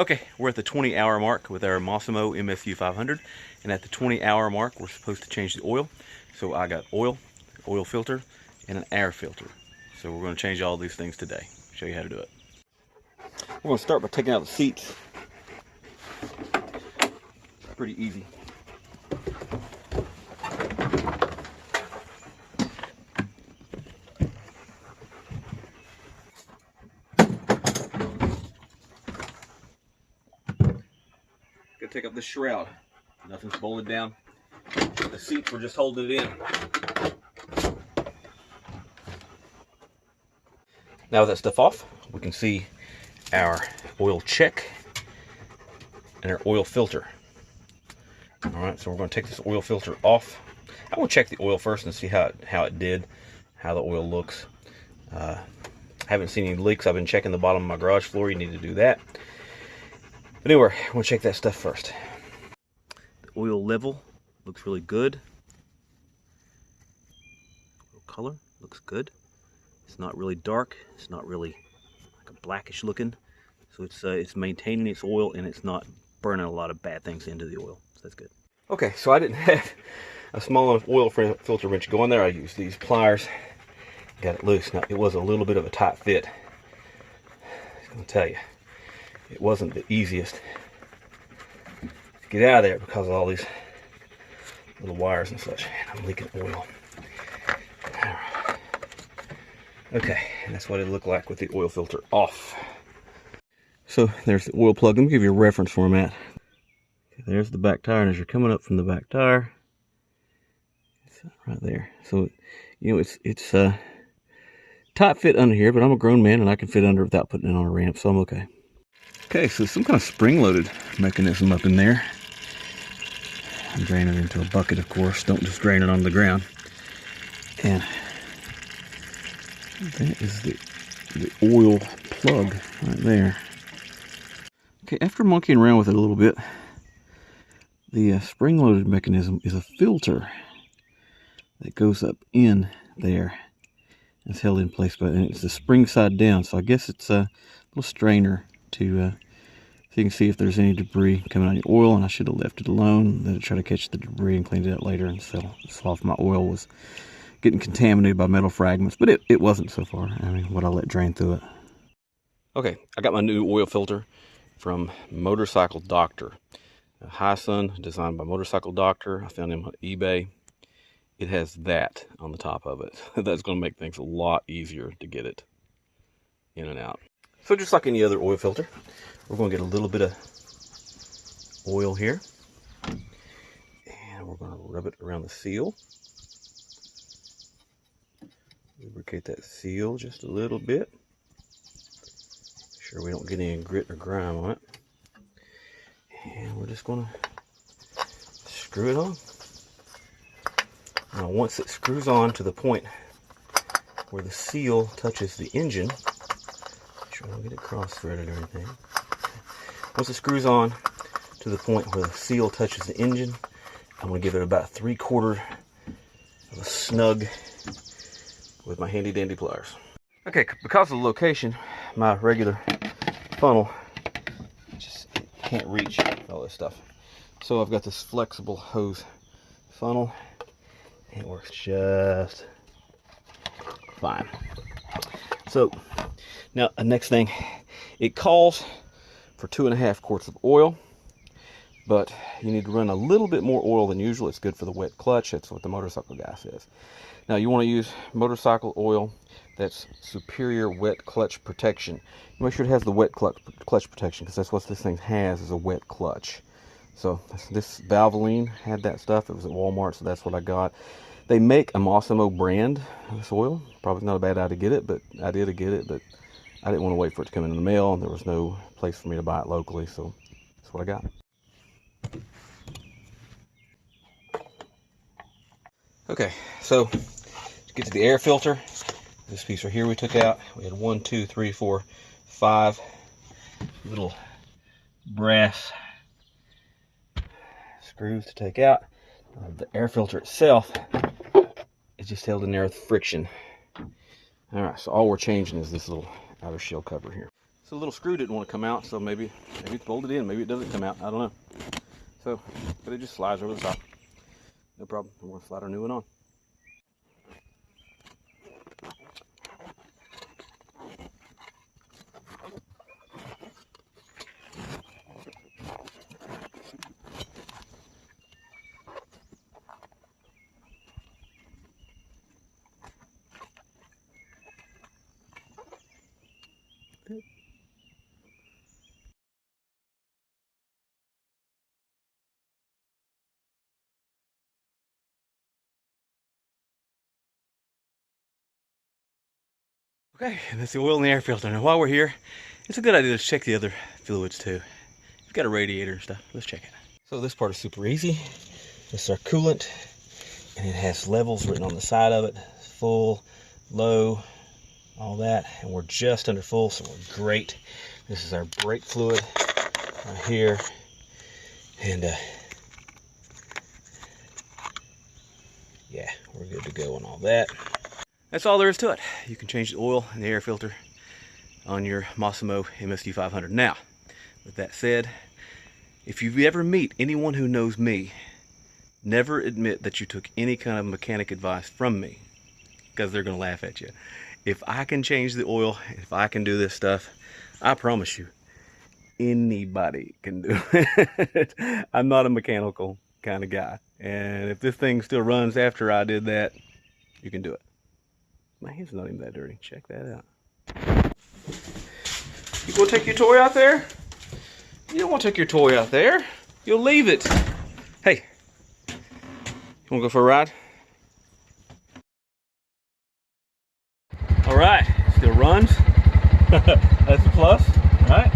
Okay, we're at the 20-hour mark with our Massimo MSU 500, and at the 20-hour mark we're supposed to change the oil. So I got oil filter, and an air filter. So we're going to change all these things today. Show you how to do it. We're going to start by taking out the seats. Pretty easy. Gonna take up the shroud. Nothing's bolted down. The seats, we're just holding it in. Now with that stuff off, we can see our oil check and our oil filter. Alright, so we're going to take this oil filter off. I will check the oil first and see how it did, how the oil looks. Haven't seen any leaks. I've been checking the bottom of my garage floor. You need to do that. But anyway, I'm going to check that stuff first. The oil level looks really good. Color looks good. It's not really dark. It's not really like a blackish looking. So it's maintaining its oil, and it's not burning a lot of bad things into the oil. So that's good. Okay, so I didn't have a small enough oil filter wrench going there. I used these pliers. Got it loose. Now, it was a little bit of a tight fit. I'm going to tell you, it wasn't the easiest to get out of there because of all these little wires and such. I'm leaking oil. Alright. Okay, and that's what it looked like with the oil filter off. So there's the oil plug. Let me give you a reference format. Okay, there's the back tire, and as you're coming up from the back tire, it's right there. So you know it's tight fit under here, but I'm a grown man and I can fit under without putting it on a ramp, so I'm okay. Okay, so some kind of spring-loaded mechanism up in there. I'm draining it into a bucket, of course. Don't just drain it on the ground. And that is the oil plug right there. Okay, after monkeying around with it a little bit, the spring-loaded mechanism is a filter that goes up in there. It's held in place by, and it's the spring side down, so I guess it's a little strainer to so you can see if there's any debris coming on your oil, and I should have left it alone. Then I try to catch the debris and cleaned it out later, and so off my oil was getting contaminated by metal fragments, but it wasn't so far. I mean, what I let drain through it. Okay, I got my new oil filter from Motorcycle Doctor. High Sun, designed by Motorcycle Doctor. I found him on eBay. It has that on the top of it. That's going to make things a lot easier to get it in and out. So just like any other oil filter, we're going to get a little bit of oil here, and we're going to rub it around the seal. Lubricate that seal just a little bit. Make sure we don't get any grit or grime on it. And we're just going to screw it on. Now once it screws on to the point where the seal touches the engine, make sure I don't get it cross-threaded or anything. Once it screws on to the point where the seal touches the engine, I'm going to give it about 3/4 of a snug with my handy dandy pliers. Okay, because of the location, my regular funnel just can't reach all this stuff. So I've got this flexible hose funnel. It works just fine. So now the next thing, it calls for 2.5 quarts of oil, but you need to run a little bit more oil than usual. It's good for the wet clutch. That's what the motorcycle guy says. Now you want to use motorcycle oil that's superior wet clutch protection. You make sure it has the wet clutch protection, because that's what this thing has, is a wet clutch. So this Valvoline had that stuff. It was at Walmart, so that's what I got. They make a Massimo brand of this oil. Probably not a bad idea to get it, but I did get it, but I didn't want to wait for it to come in the mail, and there was no place for me to buy it locally, so that's what I got. Okay, so to get to the air filter, this piece right here we took out. We had 1, 2, 3, 4, 5 little brass screws to take out. The air filter itself is just held in there with friction. Alright, so all we're changing is this little outer shell cover here. So the little screw didn't want to come out, so maybe it's bolted in, maybe it doesn't come out, I don't know. So, but it just slides over the top. No problem, we're going to slide our new one on. Okay, and that's the oil in the air filter. Now while we're here, it's a good idea to check the other fluids too. You've got a radiator and stuff. Let's check it. So this part is super easy. This is our coolant, and it has levels written on the side of it. Full, low, all that. And we're just under full, so we're great. This is our brake fluid right here. And yeah, we're good to go on all that. That's all there is to it. You can change the oil and the air filter on your Massimo MSU 500. Now, with that said, if you ever meet anyone who knows me, never admit that you took any kind of mechanic advice from me, because they're going to laugh at you. If I can change the oil, if I can do this stuff, I promise you, anybody can do it. I'm not a mechanical kind of guy. And if this thing still runs after I did that, you can do it. My hand's not even that dirty. Check that out. You gonna take your toy out there? You don't want to take your toy out there. You'll leave it. Hey, you wanna go for a ride? All right, still runs. That's a plus, right?